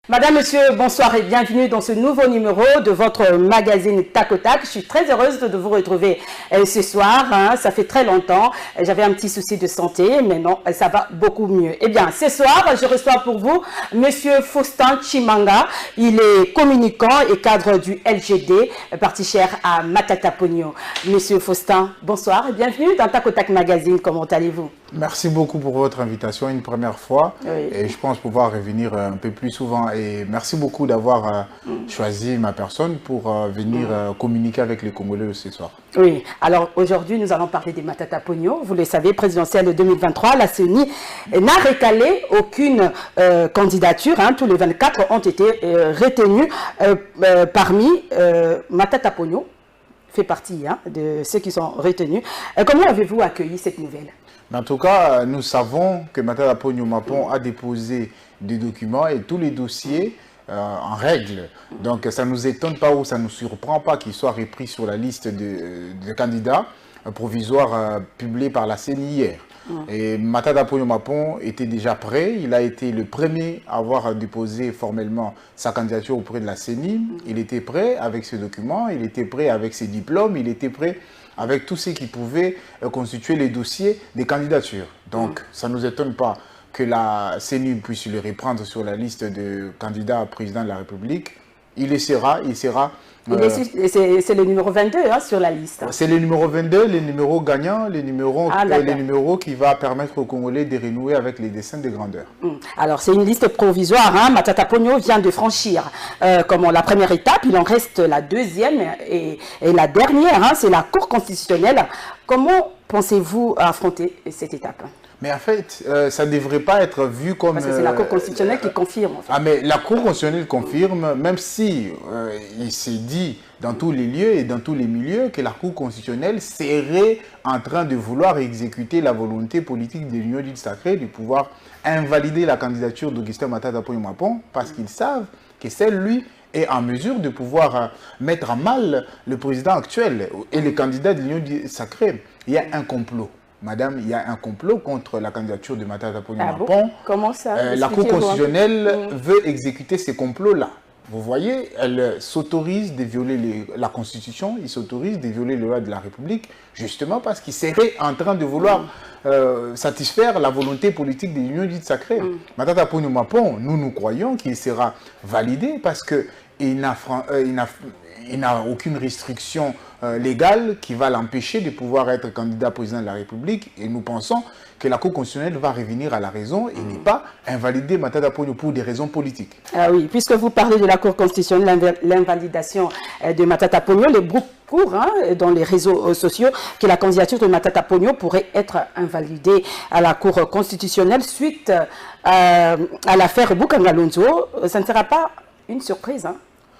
Madame, monsieur, bonsoir et bienvenue dans ce nouveau numéro de votre magazine Tac au Tac. Je suis très heureuse de vous retrouver ce soir. Ça fait très longtemps. J'avais un petit souci de santé, mais non, ça va beaucoup mieux. Eh bien, ce soir, je reçois pour vous monsieur Faustin Chimanga. Il est communicant et cadre du LGD, parti cher à Matata Ponyo. Monsieur Faustin, bonsoir et bienvenue dans Tac au Tac Magazine. Comment allez-vous? Merci beaucoup pour votre invitation une première fois. Oui. Et je pense pouvoir revenir un peu plus souvent. Et merci beaucoup d'avoir choisi ma personne pour venir communiquer avec les Congolais ce soir. Oui, alors aujourd'hui nous allons parler des Matata Ponyo. Vous le savez, présidentielle 2023, la CENI n'a recalé aucune candidature. Tous les 24 ont été retenus parmi Matata Ponyo fait partie de ceux qui sont retenus. Comment avez-vous accueilli cette nouvelle? En tout cas, nous savons que Matata Ponyo Mapon a déposé des documents et tous les dossiers en règle. Donc ça ne nous étonne pas ou ça ne nous surprend pas qu'il soit repris sur la liste de candidats provisoires publiés par la CENI hier. Et Matata Ponyo Mapon était déjà prêt. Il a été le premier à avoir déposé formellement sa candidature auprès de la CENI. Il était prêt avec ses documents, il était prêt avec ses diplômes, il était prêt avec tout ce qui pouvait constituer les dossiers des candidatures. Donc, ça ne nous étonne pas que la CENI puisse le reprendre sur la liste de candidats à président de la République. Il sera... C'est le numéro 22 sur la liste. C'est le numéro 22, les numéros gagnants, les numéros qui va permettre aux Congolais de renouer avec les destins de grandeur. Alors, c'est une liste provisoire. Matata Ponyo vient de franchir comme la première étape. Il en reste la deuxième et la dernière, c'est la Cour constitutionnelle. Comment pensez-vous affronter cette étape? Mais en fait, ça ne devrait pas être vu comme... Parce que c'est la Cour constitutionnelle qui confirme. En fait. Ah, mais la Cour constitutionnelle confirme, même si il s'est dit dans tous les lieux et dans tous les milieux que la Cour constitutionnelle serait en train de vouloir exécuter la volonté politique de l'Union dite sacrée de pouvoir invalider la candidature d'Augustin Matata Ponyo Mapon parce qu'ils savent que celle-lui est en mesure de pouvoir mettre à mal le président actuel et les candidats de l'Union dite sacrée. Il y a un complot. Madame, il y a un complot contre la candidature de Matata Ponyo Mapon. Bon? Comment ça? La Cour constitutionnelle veut exécuter ces complots-là. Vous voyez, elle s'autorise de violer la Constitution, il s'autorise de violer les lois de la République, justement parce qu'il serait en train de vouloir satisfaire la volonté politique de l'Union dite sacrée. Matata Ponyo Mapon, nous croyons qu'il sera validé parce qu'il n'a aucune restriction légale qui va l'empêcher de pouvoir être candidat président de la République. Et nous pensons que la Cour constitutionnelle va revenir à la raison et n'est pas invalider Matata Ponyo pour des raisons politiques. Ah oui, puisque vous parlez de la Cour constitutionnelle, l'invalidation de Matata Ponyo, les groupes courent dans les réseaux sociaux que la candidature de Matata Ponyo pourrait être invalidée à la Cour constitutionnelle suite à l'affaire Boukangalonzo. Ça ne sera pas une surprise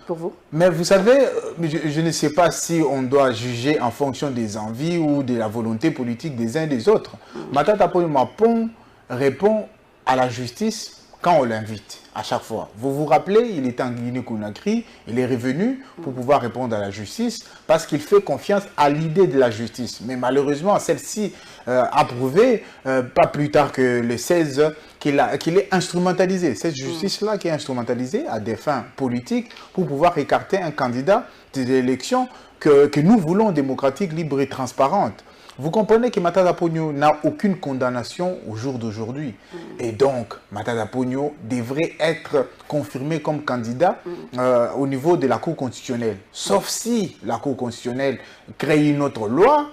pour vous? Mais vous savez, je ne sais pas si on doit juger en fonction des envies ou de la volonté politique des uns et des autres. Matata Ponyo Mapon répond à la justice quand on l'invite, à chaque fois. Vous vous rappelez, il était en Guinée-Conakry, il est revenu pour pouvoir répondre à la justice parce qu'il fait confiance à l'idée de la justice. Mais malheureusement, celle-ci a prouvé, pas plus tard que le 16, qu'il est instrumentalisé. Cette justice-là qui est instrumentalisée à des fins politiques pour pouvoir écarter un candidat des élections que nous voulons démocratiques, libres et transparentes. Vous comprenez que Matata Ponyo n'a aucune condamnation au jour d'aujourd'hui. Et donc, Matata Ponyo devrait être confirmé comme candidat au niveau de la Cour constitutionnelle. Sauf si la Cour constitutionnelle crée une autre loi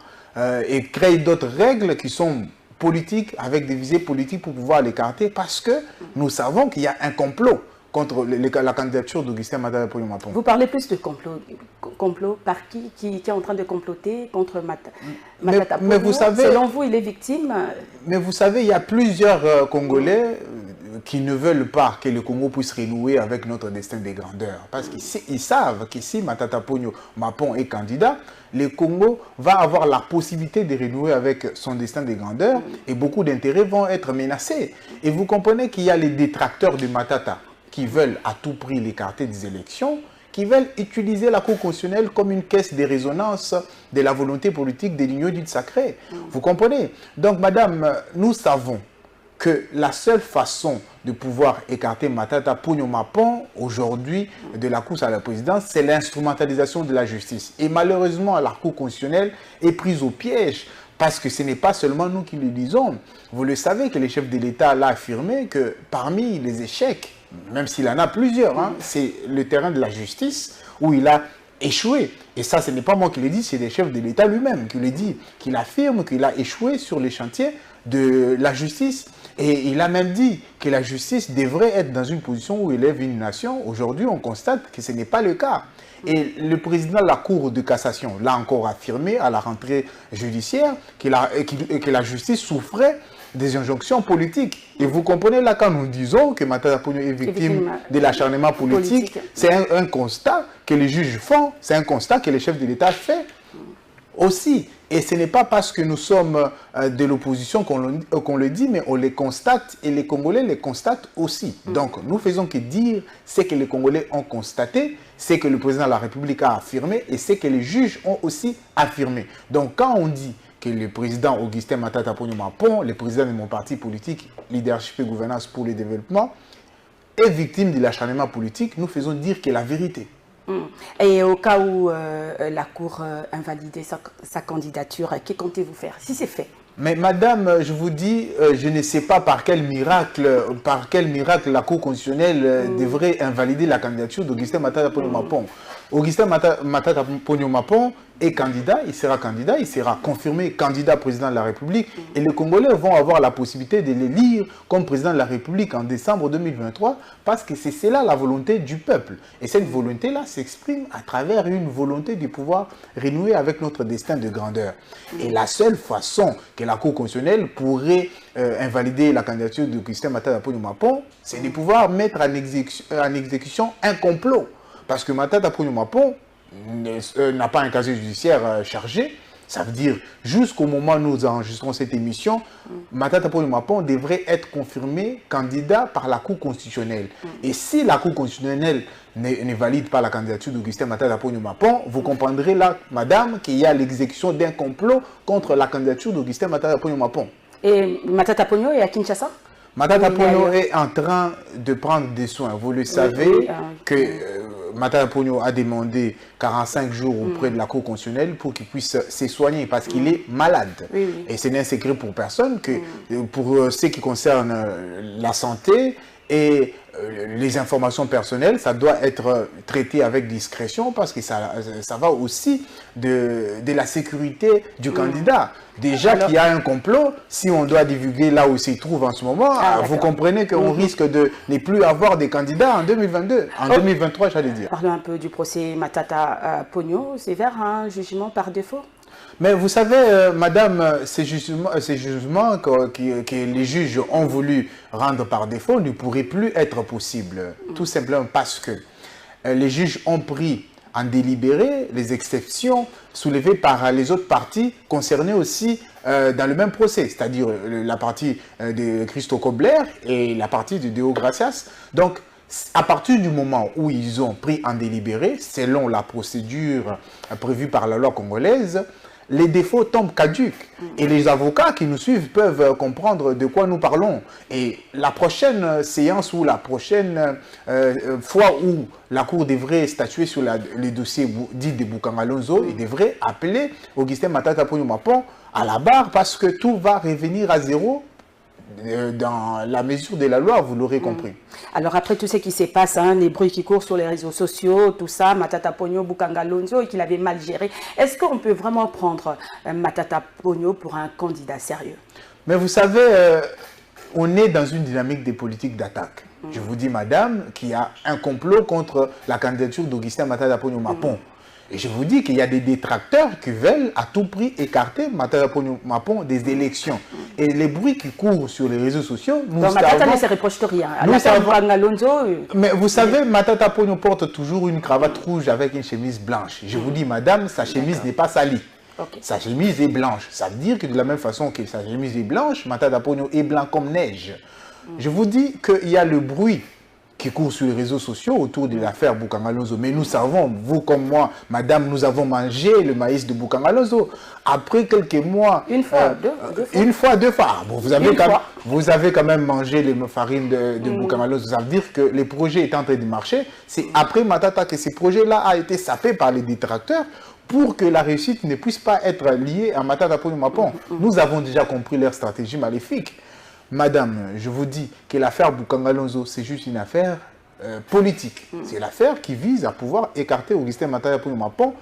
et crée d'autres règles qui sont politiques, avec des visées politiques pour pouvoir l'écarter, parce que nous savons qu'il y a un complot contre la candidature d'Augustin Matata Ponyo Mapon. Vous parlez plus de complot par qui est en train de comploter contre Matata Ponyo? Mais vous savez, selon vous, il est victime? Mais vous savez, il y a plusieurs Congolais qui ne veulent pas que le Congo puisse renouer avec notre destin de grandeur. Parce qu'ils savent que si Matata Ponyo Mapon est candidat, le Congo va avoir la possibilité de renouer avec son destin de grandeur et beaucoup d'intérêts vont être menacés. Et vous comprenez qu'il y a les détracteurs de Matata qui veulent à tout prix l'écarter des élections, qui veulent utiliser la Cour constitutionnelle comme une caisse de résonance de la volonté politique de l'Union dite sacrée. Vous comprenez? Donc, madame, nous savons que la seule façon de pouvoir écarter Matata Ponyo Mapon aujourd'hui de la course à la présidence, c'est l'instrumentalisation de la justice. Et malheureusement, la Cour constitutionnelle est prise au piège parce que ce n'est pas seulement nous qui le disons. Vous le savez que le chef de l'État l'a affirmé que parmi les échecs, même s'il en a plusieurs, hein, c'est le terrain de la justice où il a échoué. Et ça, ce n'est pas moi qui le dis, c'est le chef de l'État lui-même qui le dit, qu'il affirme qu'il a échoué sur les chantiers de la justice. Et il a même dit que la justice devrait être dans une position où elle élève une nation. Aujourd'hui, on constate que ce n'est pas le cas. Et le président de la Cour de cassation l'a encore affirmé à la rentrée judiciaire que la justice souffrait des injonctions politiques. Et vous comprenez là, quand nous disons que Matata Ponyo est victime de l'acharnement politique, c'est un constat que les juges font, c'est un constat que le chef de l'État fait aussi. Et ce n'est pas parce que nous sommes de l'opposition qu'on le dit, mais on les constate et les Congolais les constatent aussi. Donc nous faisons que dire ce que les Congolais ont constaté, ce que le président de la République a affirmé et ce que les juges ont aussi affirmé. Donc quand on dit que le président Augustin Matata Ponyo Mapon, le président de mon parti politique, Leadership et Gouvernance pour le Développement, est victime de l'acharnement politique, nous faisons dire que la vérité. Et au cas où la Cour invalidait sa candidature, que comptez-vous faire si c'est fait? Mais madame, je vous dis, je ne sais pas par quel miracle la Cour constitutionnelle devrait invalider la candidature d'Augustin Matata Ponyo Mapon. Augustin Matata Ponyo Mapon est candidat, il sera confirmé candidat président de la République et les Congolais vont avoir la possibilité de l'élire comme président de la République en décembre 2023 parce que c'est cela la volonté du peuple. Et cette volonté-là s'exprime à travers une volonté de pouvoir renouer avec notre destin de grandeur. Et la seule façon que la Cour constitutionnelle pourrait invalider la candidature d'Augustin Matata Ponyo Mapon, c'est de pouvoir mettre en exécution un complot. Parce que Matata Ponyo Mapon n'a pas un casier judiciaire chargé. Ça veut dire, jusqu'au moment où nous enregistrons cette émission, Matata Ponyo Mapon devrait être confirmé candidat par la Cour constitutionnelle. Et si la Cour constitutionnelle ne valide pas la candidature d'Augustin Matata Ponyo Mapon, vous comprendrez là, madame, qu'il y a l'exécution d'un complot contre la candidature d'Augustin Matata Ponyo Mapon. Et Matata Ponyo est à Kinshasa? Matata Ponyo est en train de prendre des soins. Vous le savez que Matata Ponyo a demandé 45 jours auprès de la Cour constitutionnelle pour qu'il puisse se soigner parce qu'il est malade. Et ce n'est un secret pour personne que pour ce qui concerne la santé et les informations personnelles, ça doit être traité avec discrétion parce que ça va aussi de la sécurité du candidat. Déjà qu'il y a un complot, si on doit divulguer là où il se trouve en ce moment, vous comprenez qu'on risque de ne plus avoir des candidats en 2022, en 2023 j'allais dire. Parlons un peu du procès Matata Ponyo, c'est vers un jugement par défaut? Mais vous savez, madame, ces jugements que les juges ont voulu rendre par défaut ne pourraient plus être possibles. Tout simplement parce que les juges ont pris en délibéré les exceptions soulevées par les autres parties concernées aussi dans le même procès, c'est-à-dire la partie de Christo Kobler et la partie de Deo Gracias. Donc, à partir du moment où ils ont pris en délibéré, selon la procédure prévue par la loi congolaise, les défauts tombent caducs. Et les avocats qui nous suivent peuvent comprendre de quoi nous parlons. Et la prochaine séance ou la prochaine fois où la Cour devrait statuer sur les dossiers dits de Boukangalonzo, il devrait appeler Augustin Matata Ponyo Mapon à la barre parce que tout va revenir à zéro dans la mesure de la loi, vous l'aurez compris. Alors après tout ce qui se passe, les bruits qui courent sur les réseaux sociaux, tout ça, Matata Ponyo, Boukangalonzo et qu'il avait mal géré, est-ce qu'on peut vraiment prendre Matata Ponyo pour un candidat sérieux? Mais vous savez, on est dans une dynamique des politiques d'attaque. Je vous dis, madame, qu'il y a un complot contre la candidature d'Augustin Matata Ponyo Mapon. Et je vous dis qu'il y a des détracteurs qui veulent à tout prix écarter Matata Ponyo Mapon des élections. Et les bruits qui courent sur les réseaux sociaux, nous savons... Matata ne se reproche rien. Mais vous savez, Matata Ponyo porte toujours une cravate rouge avec une chemise blanche. Je vous dis, madame, sa chemise n'est pas salie. Sa chemise est blanche. Ça veut dire que de la même façon que sa chemise est blanche, Matata Ponyo est blanc comme neige. Je vous dis qu'il y a le bruit qui court sur les réseaux sociaux autour de l'affaire Boukangalonzo. Mais nous savons, vous comme moi, madame, nous avons mangé le maïs de Boukangalonzo. Après quelques mois... Une fois, deux fois. Une fois, deux fois. Bon, vous avez quand même mangé les farines de Boukangalonzo. Ça veut dire que les projets étaient en train de marcher. C'est après Matata que ces projets-là ont été sapés par les détracteurs pour que la réussite ne puisse pas être liée à Matata Ponyo Mapon. Nous avons déjà compris leur stratégie maléfique. Madame, je vous dis que l'affaire Boukangalonzo, c'est juste une affaire politique. C'est l'affaire qui vise à pouvoir écarter Augustin Matata Ponyo Mapon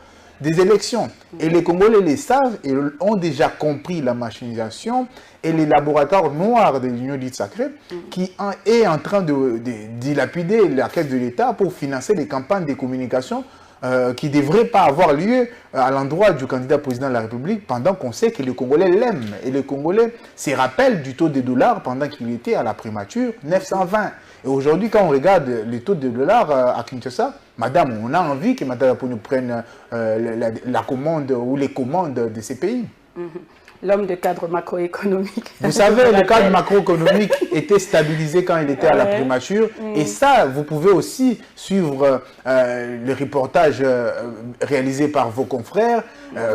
des élections. Et les Congolais les savent et ont déjà compris la machinisation et les laboratoires noirs de l'Union dite sacrée qui est en train de dilapider la caisse de l'État pour financer les campagnes de communication qui ne devrait pas avoir lieu à l'endroit du candidat président de la République pendant qu'on sait que les Congolais l'aiment. Et les Congolais se rappellent du taux de dollars pendant qu'il était à la primature, 920. Et aujourd'hui, quand on regarde les taux de dollars à Kinshasa, madame, on a envie que Matata Ponyo prenne la commande ou les commandes de ces pays. L'homme de cadre macroéconomique. Vous savez, le cadre macroéconomique était stabilisé quand il était à la primature. Et ça, vous pouvez aussi suivre le reportage réalisé par vos confrères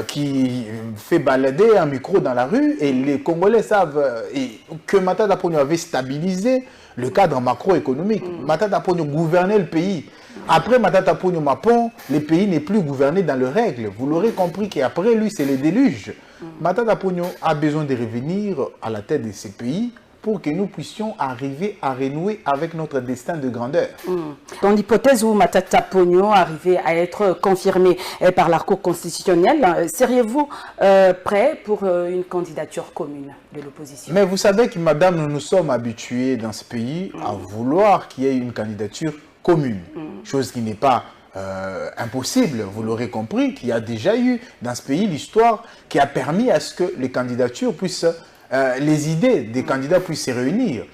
qui fait balader un micro dans la rue. Et les Congolais savent que Matata Ponyo avait stabilisé le cadre macroéconomique. Matata Ponyo gouvernait le pays. Après Matata Ponyo Mapon, le pays n'est plus gouverné dans les règles. Vous l'aurez compris qu'après lui, c'est le déluge. Matata Ponyo a besoin de revenir à la tête de ces pays pour que nous puissions arriver à renouer avec notre destin de grandeur. Dans l'hypothèse où Matata Ponyo arrivait à être confirmé par la Cour constitutionnelle, seriez-vous prêt pour une candidature commune de l'opposition? Mais vous savez que, madame, nous nous sommes habitués dans ce pays à vouloir qu'il y ait une candidature commune, chose qui n'est pas impossible. Vous l'aurez compris qu'il y a déjà eu dans ce pays l'histoire qui a permis à ce que les candidatures puissent, les idées des candidats puissent se réunir.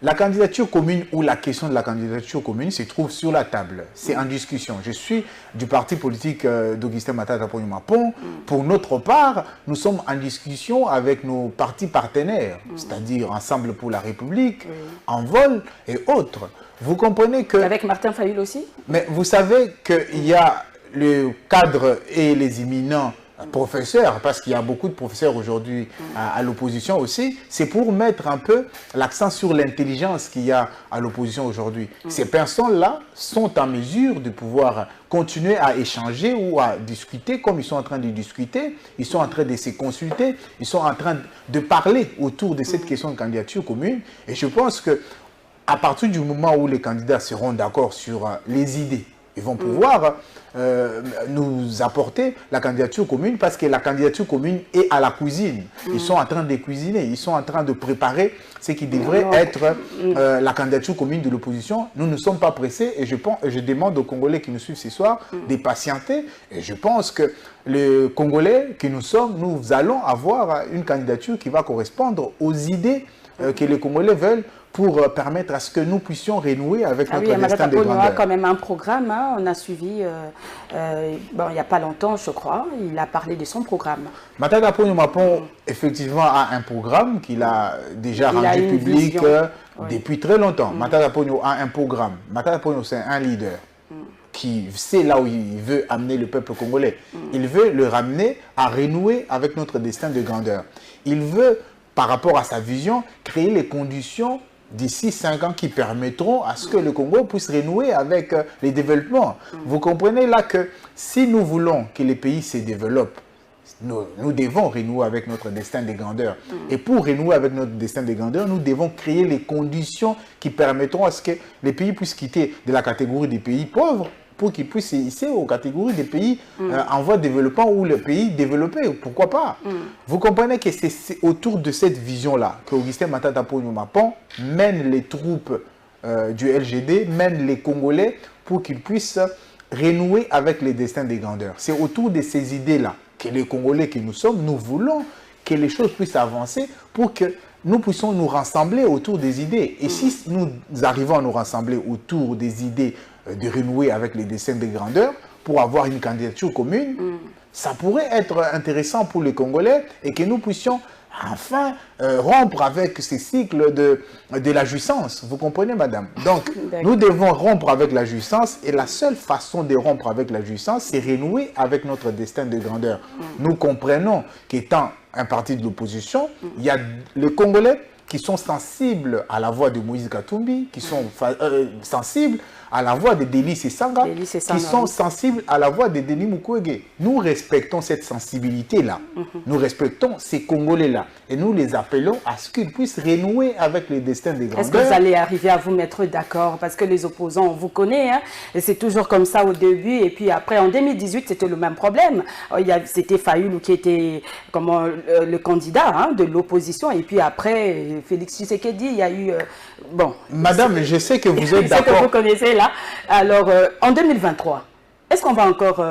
La candidature commune ou la question de la candidature commune se trouve sur la table. C'est en discussion. Je suis du parti politique d'Augustin Matata Ponyo Mapon. Pour notre part, nous sommes en discussion avec nos partis partenaires, c'est-à-dire Ensemble pour la République, Envol et autres. Vous comprenez que... Avec Martin Fayulu aussi? Mais vous savez qu'il y a le cadre et les éminents professeurs, parce qu'il y a beaucoup de professeurs aujourd'hui à l'opposition aussi, c'est pour mettre un peu l'accent sur l'intelligence qu'il y a à l'opposition aujourd'hui. Ces personnes-là sont en mesure de pouvoir continuer à échanger ou à discuter comme ils sont en train de discuter, ils sont en train de se consulter, ils sont en train de parler autour de cette question de candidature commune. Et je pense que à partir du moment où les candidats seront d'accord sur les idées, ils vont pouvoir nous apporter la candidature commune parce que la candidature commune est à la cuisine. Ils sont en train de cuisiner, ils sont en train de préparer ce qui devrait être la candidature commune de l'opposition. Nous ne sommes pas pressés et je demande aux Congolais qui nous suivent ce soir de patienter. Et je pense que les Congolais que nous sommes, nous allons avoir une candidature qui va correspondre aux idées que les Congolais veulent pour permettre à ce que nous puissions renouer avec notre destin de grandeur. Matata Ponyo a quand même un programme, hein, on a suivi, bon, il n'y a pas longtemps je crois, il a parlé de son programme. Matata Ponyo Mapon effectivement a un programme qu'il a déjà rendu public depuis très longtemps. Matata Ponyo a un programme. Matata Ponyo c'est un leader qui sait là où il veut amener le peuple congolais. Il veut le ramener à renouer avec notre destin de grandeur. Il veut, par rapport à sa vision, créer les conditions d'ici 5 ans qui permettront à ce que le Congo puisse renouer avec les développements. Vous comprenez là que si nous voulons que les pays se développent, nous devons renouer avec notre destin de grandeur. Et pour renouer avec notre destin de grandeur, nous devons créer les conditions qui permettront à ce que les pays puissent quitter de la catégorie des pays pauvres pour qu'ils puissent hisser aux catégories des pays en voie de développement ou les pays développés. Pourquoi pas? Vous comprenez que c'est autour de cette vision-là que Augustin Matata Ponyo Mapon mène les troupes du LGD, mène les Congolais pour qu'ils puissent renouer avec les destins des grandeurs. C'est autour de ces idées-là que les Congolais que nous sommes, nous voulons que les choses puissent avancer pour que nous puissions nous rassembler autour des idées. Et si nous arrivons à nous rassembler autour des idées de renouer avec les destins des grandeurs pour avoir une candidature commune, ça pourrait être intéressant pour les Congolais et que nous puissions enfin rompre avec ces cycles de la jouissance. Vous comprenez, madame? Donc, nous devons rompre avec la jouissance et la seule façon de rompre avec la jouissance, c'est renouer avec notre destin de grandeur. Nous comprenons qu'étant un parti de l'opposition, il y a les Congolais qui sont sensibles à la voix de Moïse Katumbi, qui sont sensibles à la voix de Délice Essanga, qui sont sensibles à la voix de Denis Mukwege. Nous respectons cette sensibilité-là. Nous respectons ces Congolais-là. Et nous les appelons à ce qu'ils puissent renouer avec le destin des grandeurs. Est-ce que vous allez arriver à vous mettre d'accord? Parce que les opposants, on vous connaît, hein, et c'est toujours comme ça au début. Et puis après, en 2018, c'était le même problème. C'était Fayoulou qui était le candidat hein, de l'opposition. Et puis après, Félix Tshisekedi, il y a eu... bon. Madame, je sais que vous êtes d'accord. Que vous connaissez là. Alors, en 2023, est-ce qu'on va encore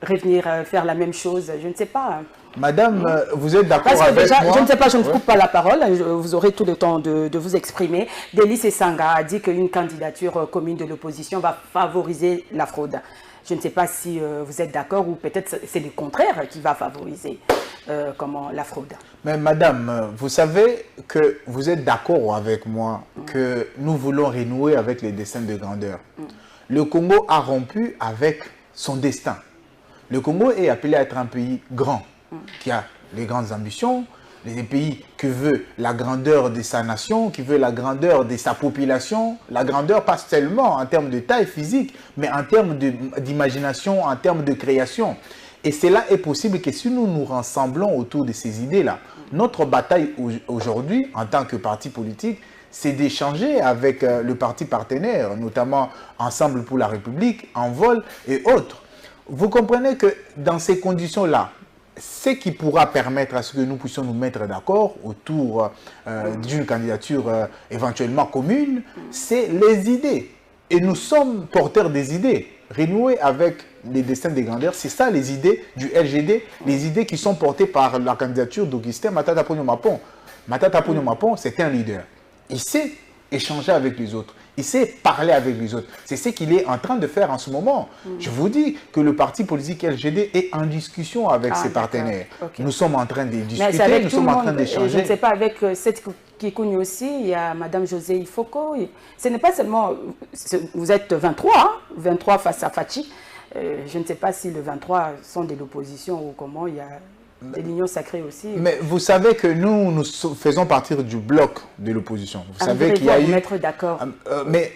revenir faire la même chose? Je ne sais pas. Madame, vous êtes d'accord avec déjà, moi? Je ne sais pas, je ne coupe pas la parole. Vous aurez tout le temps de vous exprimer. Délice Essanga a dit qu'une candidature commune de l'opposition va favoriser la fraude. Je ne sais pas si vous êtes d'accord ou peut-être c'est le contraire qui va favoriser la fraude. Mais madame, vous savez que vous êtes d'accord avec moi que nous voulons renouer avec les destins de grandeur. Le Congo a rompu avec son destin. Le Congo est appelé à être un pays grand, qui a les grandes ambitions, les pays qui veut la grandeur de sa nation, qui veut la grandeur de sa population, la grandeur pas seulement en termes de taille physique, mais en termes d'imagination, en termes de création. Et cela est possible que si nous nous rassemblons autour de ces idées-là, notre bataille aujourd'hui, en tant que parti politique, c'est d'échanger avec le parti partenaire, notamment Ensemble pour la République, Envol et autres. Vous comprenez que dans ces conditions-là, ce qui pourra permettre à ce que nous puissions nous mettre d'accord autour d'une candidature éventuellement commune, c'est les idées. Et nous sommes porteurs des idées. Renouer avec les destins des grandeurs, c'est ça les idées du LGD, les idées qui sont portées par la candidature d'Augustin Matata Ponyo Mapon. Matata Ponyo Mapon, c'est un leader. Il sait échanger avec les autres. Il sait parler avec les autres. C'est ce qu'il est en train de faire en ce moment. Je vous dis que le parti politique LGD est en discussion avec ses partenaires. Okay. Nous sommes en train de discuter, nous sommes en train d'échanger. Je ne sais pas, avec cette Kikouni aussi, il y a Mme José Ifoko. Ce n'est pas seulement... Vous êtes 23, hein, 23 face à Fachi. Je ne sais pas si le 23 sont de l'opposition ou comment. Il y a de l'union sacrée aussi. Mais vous savez que nous faisons partir du bloc de l'opposition. Vous savez qu'il y a eu... mettre d'accord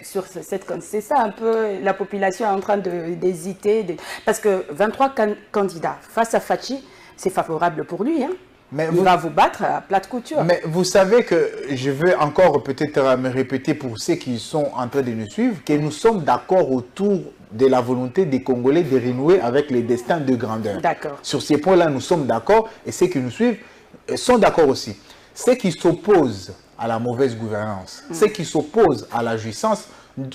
sur cette... C'est ça un peu, la population est en train d'hésiter. Parce que 23 candidats face à Fachi, c'est favorable pour lui. Hein. Mais il va vous battre à plate couture. Mais vous savez que je vais encore peut-être me répéter pour ceux qui sont en train de nous suivre, que nous sommes d'accord autour de la volonté des Congolais de renouer avec les destins de grandeur. D'accord. Sur ces points-là, nous sommes d'accord et ceux qui nous suivent sont d'accord aussi. Ceux qui s'opposent à la mauvaise gouvernance, ceux qui s'opposent à la jouissance,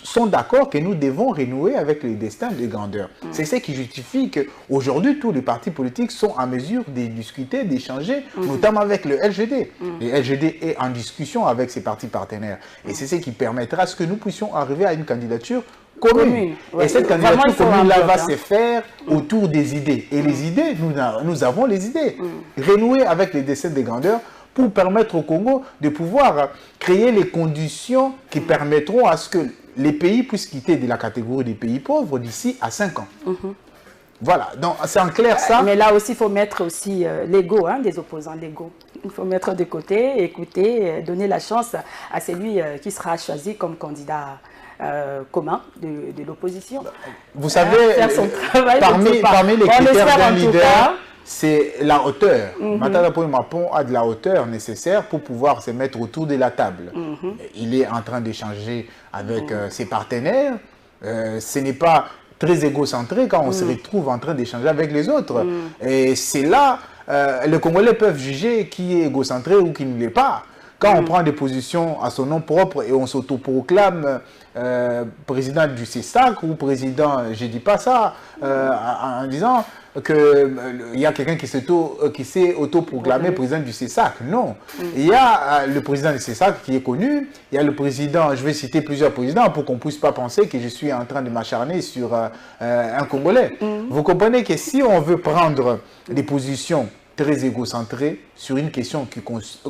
sont d'accord que nous devons renouer avec les destins de grandeur. C'est ce qui justifie qu'aujourd'hui, tous les partis politiques sont en mesure de discuter, d'échanger, notamment avec le LGD. Le LGD est en discussion avec ses partis partenaires. Et c'est ce qui permettra à ce que nous puissions arriver à une candidature commune. Ouais. Et cette candidature commune-là va se faire autour des idées. Et les idées, nous avons les idées. Renouer avec les destins de grandeur pour permettre au Congo de pouvoir créer les conditions qui permettront à ce que les pays puissent quitter de la catégorie des pays pauvres d'ici à 5 ans. Voilà, donc c'est en clair ça. Mais là aussi, il faut mettre aussi l'ego des opposants, l'ego. Il faut mettre de côté, écouter, donner la chance à celui qui sera choisi comme candidat commun de l'opposition. Vous savez, parmi les critères d'un leader, c'est la hauteur. Matata Ponyo Mapon a de la hauteur nécessaire pour pouvoir se mettre autour de la table. Il est en train d'échanger avec ses partenaires. Ce n'est pas très égocentré quand on se retrouve en train d'échanger avec les autres. Et c'est là, les Congolais peuvent juger qui est égocentré ou qui ne l'est pas. Quand on prend des positions à son nom propre et on s'autoproclame président du CESAC ou président, je ne dis pas ça, en disant qu'il y a quelqu'un qui s'est autoproclamé président du CESAC. Non. Il y a le président du CESAC qui est connu, il y a le président, je vais citer plusieurs présidents pour qu'on ne puisse pas penser que je suis en train de m'acharner sur un Congolais. Vous comprenez que si on veut prendre des positions très égocentré sur une question qui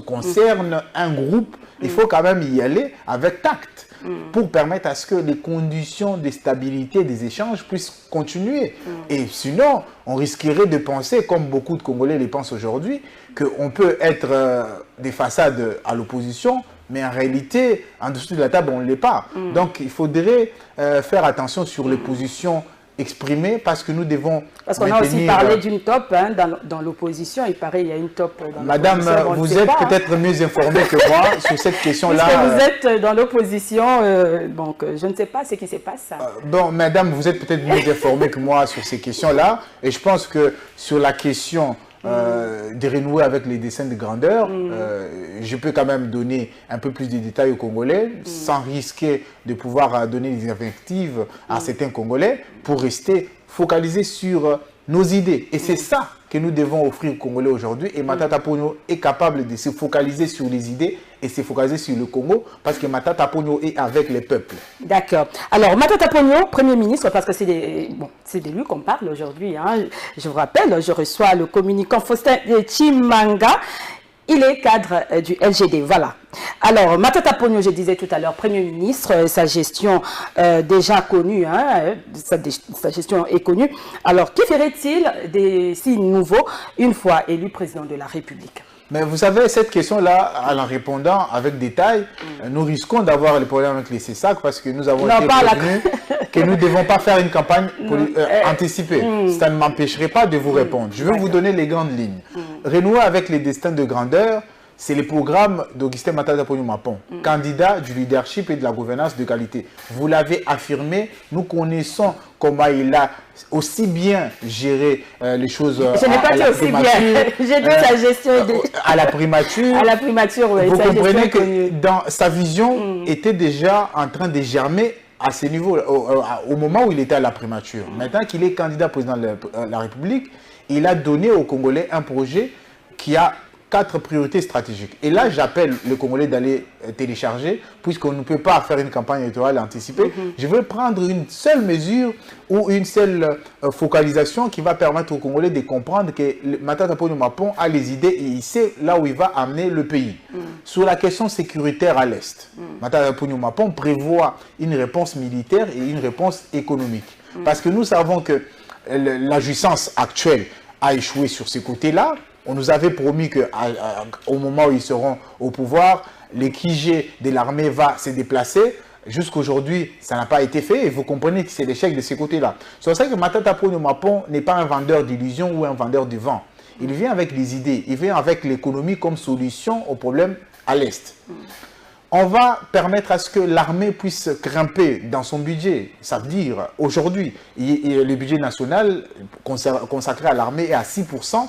concerne un groupe. Il faut quand même y aller avec tact pour permettre à ce que les conditions de stabilité des échanges puissent continuer. Et sinon, on risquerait de penser, comme beaucoup de Congolais les pensent aujourd'hui, qu'on peut être des façades à l'opposition, mais en réalité, en dessous de la table, on ne l'est pas. Donc, il faudrait faire attention sur les positions exprimées parce que nous devons Parce qu'on a aussi parlé d'une top hein, dans l'opposition. Il paraît qu'il y a une top dans Madame, vous êtes peut-être mieux informée que moi sur cette question-là. Puisque vous êtes dans l'opposition, donc je ne sais pas ce qui se passe. Bon, madame, vous êtes peut-être mieux informée que moi sur ces questions-là. Et je pense que sur la question de renouer avec les dessins de grandeur, je peux quand même donner un peu plus de détails aux Congolais sans risquer de pouvoir donner des invectives à certains Congolais pour rester focalisés sur nos idées. Et c'est ça que nous devons offrir aux Congolais aujourd'hui. Et Matata Ponyo est capable de se focaliser sur les idées et se focaliser sur le Congo parce que Matata Ponyo est avec les peuples. D'accord. Alors, Matata Ponyo, Premier ministre, parce que c'est de lui qu'on parle aujourd'hui. Hein. Je vous rappelle, je reçois le communicant Faustin Chimanga. Il est cadre du LGD, voilà. Alors, Matata Ponyo, je disais tout à l'heure, Premier ministre, sa gestion déjà connue, hein, sa gestion est connue. Alors, que ferait-il des signes nouveaux une fois élu président de la République? Mais vous savez, cette question-là, en répondant avec détail, nous risquons d'avoir les problèmes avec les CESAC parce que nous avons été prévenus que nous ne devons pas faire une campagne anticipée. Ça ne m'empêcherait pas de vous répondre. Je vais vous donner les grandes lignes. Renouer avec les destins de grandeur, c'est le programme d'Augustin Matata Ponyo Mapon, candidat du leadership et de la gouvernance de qualité. Vous l'avez affirmé, nous connaissons comment il a aussi bien géré les choses Je n'ai pas dit aussi bien, j'ai dit sa gestion à la primature. À la primature, oui. Vous comprenez que dans sa vision était déjà en train de germer à ce niveau, au moment où il était à la primature. Maintenant qu'il est candidat président de la République, il a donné aux Congolais un projet qui a 4 priorités stratégiques. Et là, j'appelle les Congolais d'aller télécharger, puisqu'on ne peut pas faire une campagne électorale anticipée. Je veux prendre une seule mesure ou une seule focalisation qui va permettre aux Congolais de comprendre que Matata Ponyo Mapon a les idées et il sait là où il va amener le pays. Sur la question sécuritaire à l'Est, Matata Ponyo Mapon prévoit une réponse militaire et une réponse économique. Parce que nous savons que la jouissance actuelle a échoué sur ce côté-là. On nous avait promis qu'au moment où ils seront au pouvoir, l'équigé de l'armée va se déplacer. Jusqu'aujourd'hui, ça n'a pas été fait et vous comprenez que c'est l'échec de ce côté-là. C'est pour ça que Matata Ponyo Mapon n'est pas un vendeur d'illusions ou un vendeur de vent. Il vient avec les idées, il vient avec l'économie comme solution aux problèmes à l'Est. On va permettre à ce que l'armée puisse grimper dans son budget. Ça veut dire, aujourd'hui, le budget national consacré à l'armée est à 6%.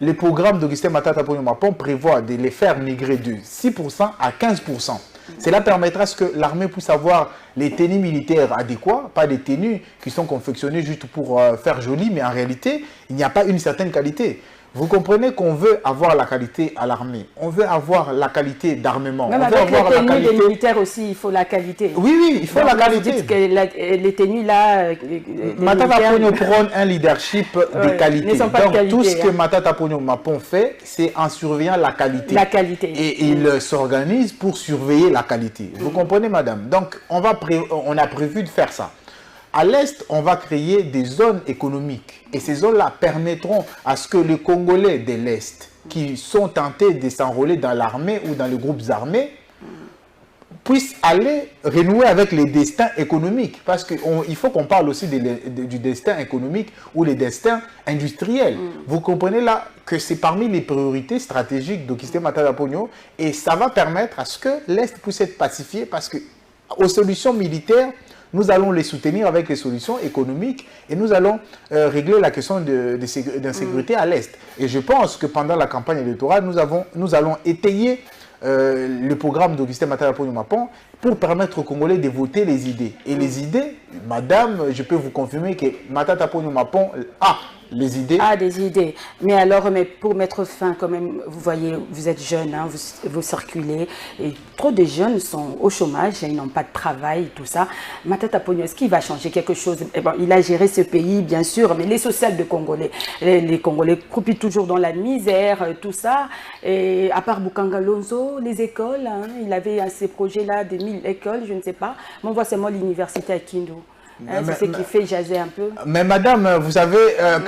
Le programme d'Augustin Matata Ponyo Mapon prévoit de les faire migrer de 6% à 15%. Cela permettra à ce que l'armée puisse avoir les tenues militaires adéquats, pas des tenues qui sont confectionnées juste pour faire joli, mais en réalité, il n'y a pas une certaine qualité. Vous comprenez qu'on veut avoir la qualité à l'armée. On veut avoir la qualité d'armement. Même on veut avec avoir les tenues des militaires aussi, il faut la qualité. Oui, oui, il faut la qualité. Vous dites que les tenues là... Matata Ponyo prône un leadership de qualité. Donc qualité, tout ce que Matata Ponyo Mapon fait, c'est en surveillant la qualité. La qualité. Et il s'organise pour surveiller la qualité. Vous comprenez, madame? Donc on a prévu de faire ça. À l'Est, on va créer des zones économiques. Et ces zones-là permettront à ce que les Congolais de l'Est, qui sont tentés de s'enrôler dans l'armée ou dans les groupes armés, puissent aller renouer avec les destins économiques. Parce qu'il faut qu'on parle aussi du destin économique ou les destins industriels. Vous comprenez là que c'est parmi les priorités stratégiques d'Augustin Matata Ponyo. Et ça va permettre à ce que l'Est puisse être pacifié parce que aux solutions militaires, nous allons les soutenir avec les solutions économiques et nous allons régler la question d'insécurité à l'Est. Et je pense que pendant la campagne électorale, nous allons étayer le programme d'Augustin Matata Ponyo Mapon pour permettre aux Congolais de voter les idées. Et les idées, madame, je peux vous confirmer que Matata Ponyo Mapon a les idées. Ah, des idées. Mais alors, mais pour mettre fin quand même, vous voyez, vous êtes jeune, hein, vous circulez, et trop de jeunes sont au chômage, ils n'ont pas de travail, tout ça. Matata Ponyo, est-ce qu'il va changer quelque chose? Eh ben, il a géré ce pays, bien sûr, mais les sociales de Congolais, les Congolais croupissent toujours dans la misère, tout ça. Et à part Bukanga Lonzo, les écoles, hein, il avait ces projets-là, des 1000 écoles, je ne sais pas. Mais on voit seulement l'université à Kindu. Hein, c'est ce qui fait jaser un peu. Mais madame, vous savez,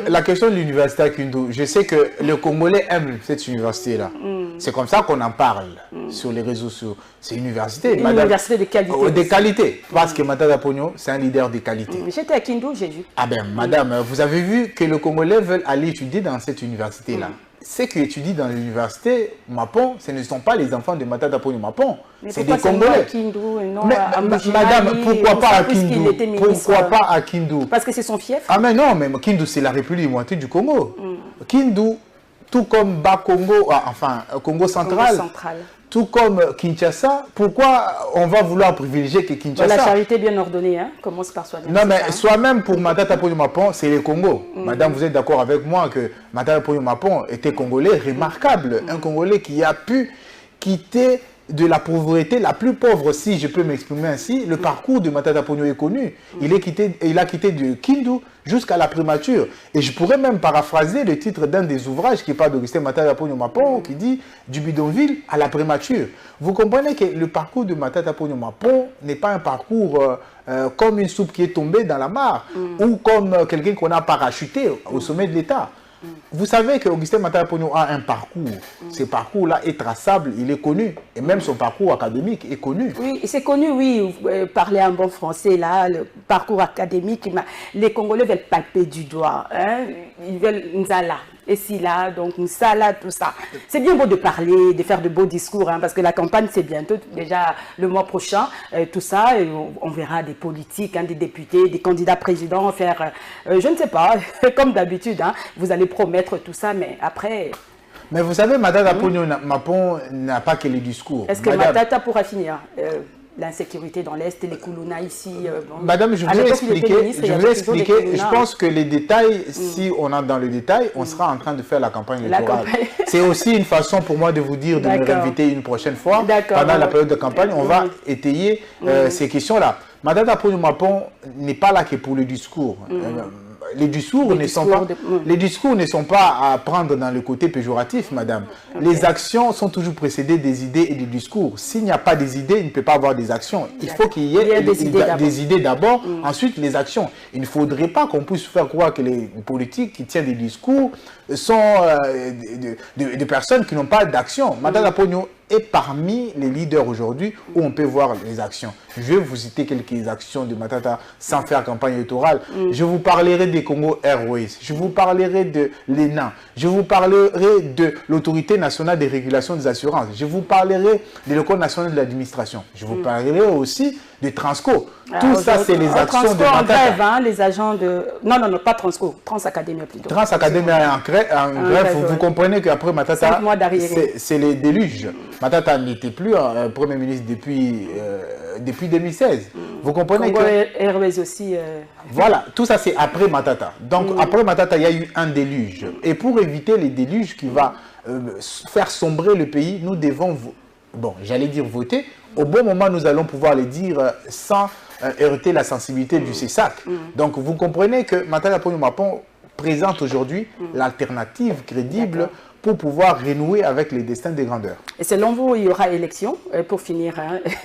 la question de l'université à Kindu, je sais que le Congolais aime cette université-là. C'est comme ça qu'on en parle sur les réseaux sociaux. C'est une université. Une université de qualité. De qualité. Parce que Matata Ponyo, c'est un leader de qualité. J'étais à Kindu, j'ai vu. Ah ben, madame, vous avez vu que les Congolais veulent aller étudier dans cette université-là. Ceux qui étudient dans l'université Mapon, ce ne sont pas les enfants de Matata Ponyo Mapon, c'est des Congolais. Mais, madame, pourquoi pas à Kindu? Pourquoi pas à Kindu? Parce que c'est son fief. Ah mais non, mais Kindu c'est la République moitié du Congo. Kindu, tout comme Bas-Congo, enfin Congo central, tout comme Kinshasa, pourquoi on va vouloir privilégier que Kinshasa? La charité bien ordonnée, hein, commence par soi-même. Non, mais soi-même pour Matata Ponyo Mapon, c'est le Congo. Madame, vous êtes d'accord avec moi que Matata Ponyo Mapon était Congolais remarquable. Un Congolais qui a pu quitter de la pauvreté la plus pauvre, si je peux m'exprimer ainsi. Le parcours de Matata Ponyo est connu. Il a quitté de Kindu jusqu'à la primature. Et je pourrais même paraphraser le titre d'un des ouvrages qui parle d'Augustin Matata Ponyo Mapon, qui dit « Du bidonville à la primature ». Vous comprenez que le parcours de Matata Ponyo Mapon n'est pas un parcours comme une soupe qui est tombée dans la mare ou comme quelqu'un qu'on a parachuté au sommet de l'État. Vous savez qu'Augustin Matata Ponyo a un parcours. Ce parcours-là est traçable, il est connu. Et même son parcours académique est connu. Oui, c'est connu, oui. Parler un bon français, là, le parcours académique. Les Congolais veulent palper du doigt. Hein? Ils veulent Nzala. Et si là, donc Nsala, tout ça. C'est bien beau de parler, de faire de beaux discours, hein, parce que la campagne, c'est bientôt, déjà le mois prochain, tout ça. Et on verra des politiques, hein, des députés, des candidats présidents faire, je ne sais pas, comme d'habitude, hein, vous allez promettre tout ça, mais après... Mais vous savez, Matata Ponyo Mapon n'a pas que les discours. Est-ce que Matata pourra finir l'insécurité dans l'Est, les Koulouna ici. Bon. Madame, je vais expliquer. Je pense que les détails, si on entre dans le détail, on sera en train de faire la campagne électorale. C'est aussi une façon pour moi de vous dire de me réinviter une prochaine fois. Pendant la période de campagne, on va étayer ces questions-là. Matata Ponyo Mapon n'est pas là que pour le discours. Les discours ne sont pas à prendre dans le côté péjoratif, madame. Les actions sont toujours précédées des idées et des discours. S'il n'y a pas des idées, il ne peut pas avoir des actions. Il faut qu'il y ait des idées d'abord, ensuite les actions. Il ne faudrait pas qu'on puisse faire croire que les politiques qui tiennent des discours sont des personnes qui n'ont pas d'action. Matata Ponyo est parmi les leaders aujourd'hui où on peut voir les actions. Je vais vous citer quelques actions de Matata sans faire campagne électorale. Je vous parlerai des Congo Airways, je vous parlerai de l'ENA, je vous parlerai de l'Autorité nationale de régulation des assurances, je vous parlerai de l'École nationale de l'administration, je vous parlerai aussi de Transco. Tout ça, c'est les actions de Matata. En grève, hein, les agents de... Non, pas Transco, Transacadémie plutôt. Transacadémie en grève, vous comprenez qu'après Matata, c'est les déluges. Matata n'était plus Premier ministre depuis 2016. Vous comprenez Congo Airways aussi. Voilà, tout ça c'est après Matata. Donc après Matata, il y a eu un déluge. Et pour éviter les déluges qui va faire sombrer le pays, nous devons, j'allais dire voter. Au bon moment, nous allons pouvoir le dire sans heurter la sensibilité du CESAC. Donc vous comprenez que Matata Ponyo Mapon présente aujourd'hui l'alternative crédible pour pouvoir renouer avec les destins des grandeurs. Et selon vous, il y aura élection pour finir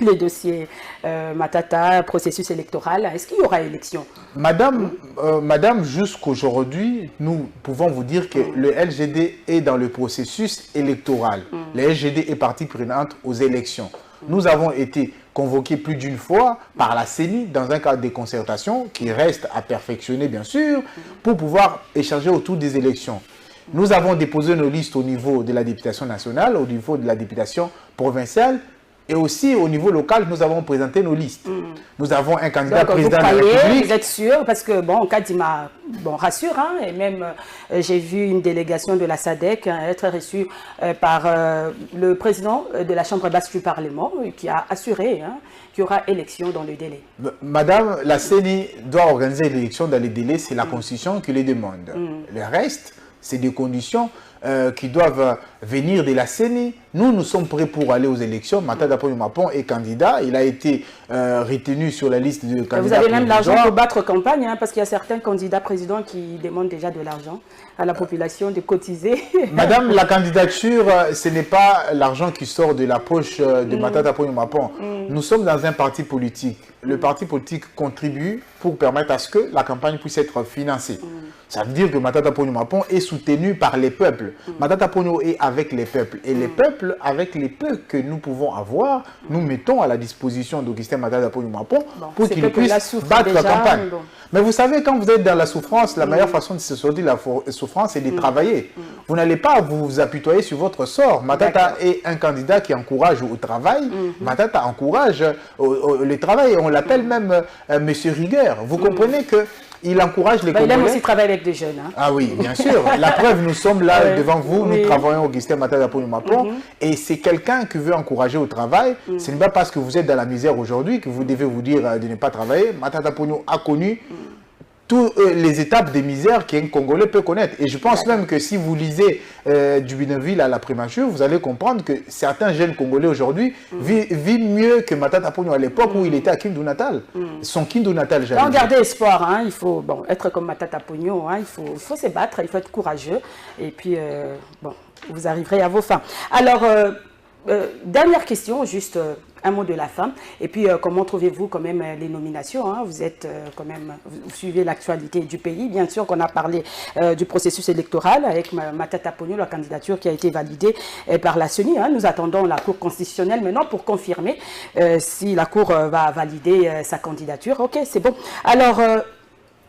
les dossiers Matata, processus électoral. Est-ce qu'il y aura élection? Madame, jusqu'aujourd'hui, nous pouvons vous dire que le LGD est dans le processus électoral. Le LGD est partie prenante aux élections. Nous avons été convoqués plus d'une fois par la CENI dans un cadre de concertation qui reste à perfectionner, bien sûr, pour pouvoir échanger autour des élections. Nous avons déposé nos listes au niveau de la députation nationale, au niveau de la députation provinciale. Et aussi, au niveau local, nous avons présenté nos listes. Nous avons un candidat président de la République. République. Vous êtes sûr? Parce que, bon, Kadima, bon, rassure, hein, et même, j'ai vu une délégation de la SADC être reçue par le président de la Chambre basse du Parlement, qui a assuré qu'il y aura élection dans le délai. Madame, la CENI doit organiser l'élection dans les délais, c'est la Constitution qui les demande. Le reste, c'est des conditions qui doivent venir de la CENI. Nous sommes prêts pour aller aux élections. Matata Ponyo Mapon est candidat. Il a été retenu sur la liste de candidats. Vous avez même l'argent pour battre campagne, hein, parce qu'il y a certains candidats présidents qui demandent déjà de l'argent à la population de cotiser. Madame, la candidature, ce n'est pas l'argent qui sort de la poche de Matata Ponyo Mapon. Nous sommes dans un parti politique. Le parti politique contribue pour permettre à ce que la campagne puisse être financée. Ça veut dire que Matata Ponyo Mapon est soutenu par les peuples. Matata Ponyo est avec les peuples. Et les peuples, avec les peu que nous pouvons avoir, nous mettons à la disposition d'Augustin Matata Ponyo Mapon pour qu'il puisse battre la campagne. Bon. Mais vous savez, quand vous êtes dans la souffrance, la meilleure façon de se sortir de la souffrance, c'est de travailler. Vous n'allez pas vous apitoyer sur votre sort. Matata est un candidat qui encourage au travail. Matata encourage le travail. On l'appelle même Monsieur Rigueur. Vous comprenez que il encourage les Congolais. Il aime aussi travailler avec des jeunes. Hein. Ah oui, bien sûr. La preuve, nous sommes là devant vous, nous travaillons Augustin Matata Ponyo Mapon. Et c'est quelqu'un qui veut encourager au travail. Ce n'est pas parce que vous êtes dans la misère aujourd'hui que vous devez vous dire de ne pas travailler. Matata Ponyo a connu toutes les étapes de misère qu'un Congolais peut connaître. Et je pense même que si vous lisez du Bidonville à la Prémature, vous allez comprendre que certains jeunes Congolais aujourd'hui vivent mieux que Matata Ponyo à l'époque où il était à Kindu Natal. Son Kindu Natal, j'allais dire. Garder espoir, hein, il faut être comme Matata Ponyo, hein, il faut se battre, il faut être courageux. Et puis, vous arriverez à vos fins. Alors, dernière question, juste un mot de la fin. Et puis, comment trouvez-vous quand même les nominations, hein? Vous êtes quand même, vous suivez l'actualité du pays. Bien sûr qu'on a parlé du processus électoral avec Matata Ponyo, la candidature qui a été validée par la CENI. Hein. Nous attendons la Cour constitutionnelle maintenant pour confirmer si la Cour va valider sa candidature. Ok, c'est bon. Alors,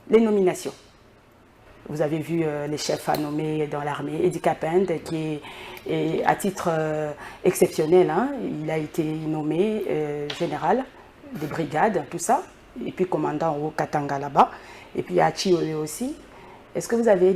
les nominations. Vous avez vu les chefs à nommer dans l'armée. Edi Kapend, qui est à titre exceptionnel, hein, il a été nommé général des brigades, tout ça, et puis commandant au Katanga là-bas. Et puis il y a Chiole aussi. Est-ce que vous avez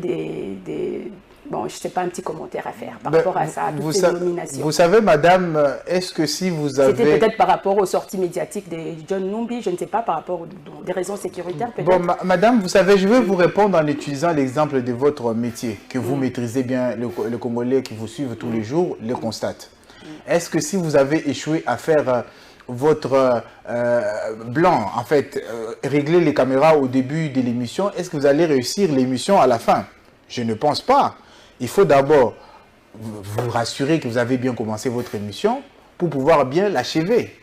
bon, je ne sais pas, un petit commentaire à faire par rapport à ça, à toutes ces nominations? Vous savez, madame, est-ce que si vous avez... C'était peut-être par rapport aux sorties médiatiques de John Numbi, je ne sais pas, par rapport à des raisons sécuritaires peut-être. Bon, madame, vous savez, je vais vous répondre en utilisant l'exemple de votre métier, que vous maîtrisez bien, le Congolais qui vous suivent tous les jours le constate. Est-ce que si vous avez échoué à faire votre blanc, en fait, régler les caméras au début de l'émission, est-ce que vous allez réussir l'émission à la fin? Je ne pense pas. Il faut d'abord vous rassurer que vous avez bien commencé votre émission pour pouvoir bien l'achever.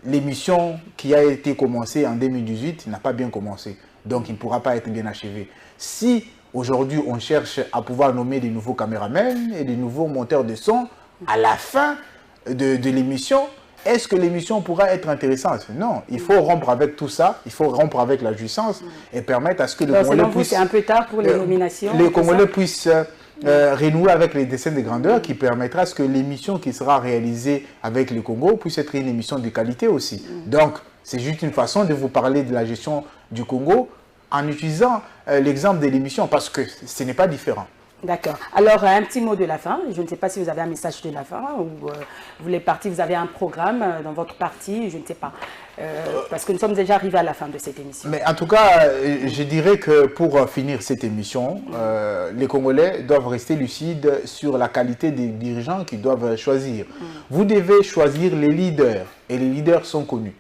L'émission qui a été commencée en 2018 n'a pas bien commencé. Donc, il ne pourra pas être bien achevé. Si aujourd'hui, on cherche à pouvoir nommer des nouveaux caméramans et des nouveaux monteurs de son, à la fin de l'émission, est-ce que l'émission pourra être intéressante? Non, il faut rompre avec tout ça, il faut rompre avec la jouissance et permettre à ce que le Congolais puisse... C'est un peu tard pour les nominations. Les Congolais puissent renouer avec les dessins de grandeur qui permettra à ce que l'émission qui sera réalisée avec le Congo puisse être une émission de qualité aussi. Donc, c'est juste une façon de vous parler de la gestion du Congo en utilisant l'exemple de l'émission parce que ce n'est pas différent. D'accord. Alors, un petit mot de la fin. Je ne sais pas si vous avez un message de la fin ou vous avez un programme dans votre parti, je ne sais pas. Parce que nous sommes déjà arrivés à la fin de cette émission. Mais en tout cas, je dirais que pour finir cette émission, les Congolais doivent rester lucides sur la qualité des dirigeants qu'ils doivent choisir. Vous devez choisir les leaders et les leaders sont connus.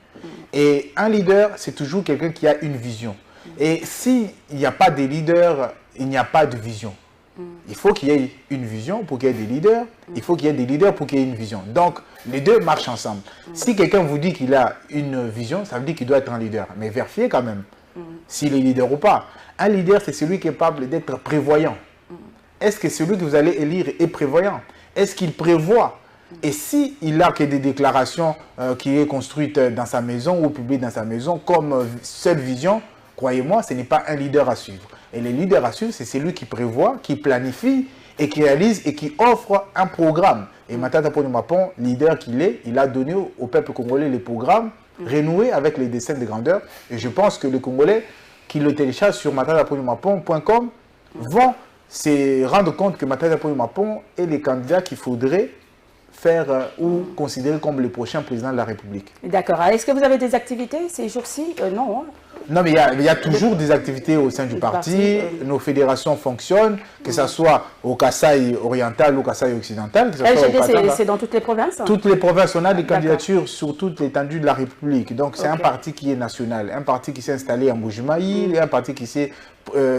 Et un leader, c'est toujours quelqu'un qui a une vision. Et s'il n'y a pas de leader, il n'y a pas de vision. Il faut qu'il y ait une vision pour qu'il y ait des leaders. Il faut qu'il y ait des leaders pour qu'il y ait une vision. Donc, les deux marchent ensemble. Si quelqu'un vous dit qu'il a une vision, ça veut dire qu'il doit être un leader. Mais vérifiez quand même s'il est leader ou pas. Un leader, c'est celui qui est capable d'être prévoyant. Est-ce que celui que vous allez élire est prévoyant? Est-ce qu'il prévoit? Et s'il n'a que des déclarations qui est construites dans sa maison ou publiées dans sa maison comme seule vision, croyez-moi, ce n'est pas un leader à suivre. Et le leader à suivre, c'est celui qui prévoit, qui planifie et qui réalise et qui offre un programme. Et Matata Ponyo Mapon, leader qu'il est, il a donné au peuple congolais les programmes renoués avec les dessins de grandeur. Et je pense que les Congolais qui le téléchargent sur matataponymapon.com vont se rendre compte que Matata Ponyo Mapon est les candidats qu'il faudrait faire ou considérer comme les prochains présidents de la République. D'accord. Est-ce que vous avez des activités ces jours-ci? Non. Hein. Non, mais il y a toujours des activités au sein du parti. Nos fédérations fonctionnent, que ce soit au Kasaï oriental ou au Kasaï occidental. LGD, c'est dans toutes les provinces? Toutes les provinces, on a des candidatures sur toute l'étendue de la République. Donc, c'est un parti qui est national. Un parti qui s'est installé à Mbujimaï, un parti qui s'est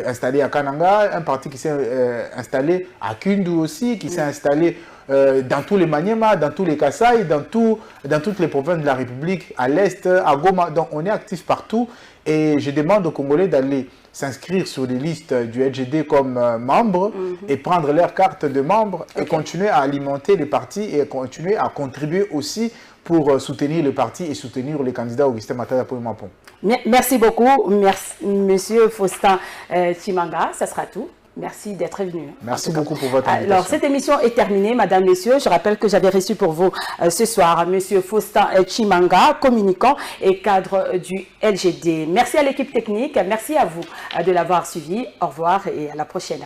installé à Kananga, un parti qui s'est installé à Kindu aussi, qui s'est installé dans tous les Maniema, dans tous les Kasaï, dans toutes les provinces de la République, à l'Est, à Goma. Donc, on est actif partout. Et je demande aux Congolais d'aller s'inscrire sur les listes du LGD comme membres et prendre leur carte de membre et continuer à alimenter les partis et continuer à contribuer aussi pour soutenir le parti et soutenir les candidats Augustin Matata Ponyo Mapon. Merci beaucoup, Monsieur Faustin Tshimanga, ça sera tout. Merci d'être venu. Merci beaucoup pour votre invitation. Alors, cette émission est terminée, Madame, Messieurs. Je rappelle que j'avais reçu pour vous ce soir Monsieur Faustin Tshimanga, communicant et cadre du LGD. Merci à l'équipe technique, merci à vous de l'avoir suivi. Au revoir et à la prochaine.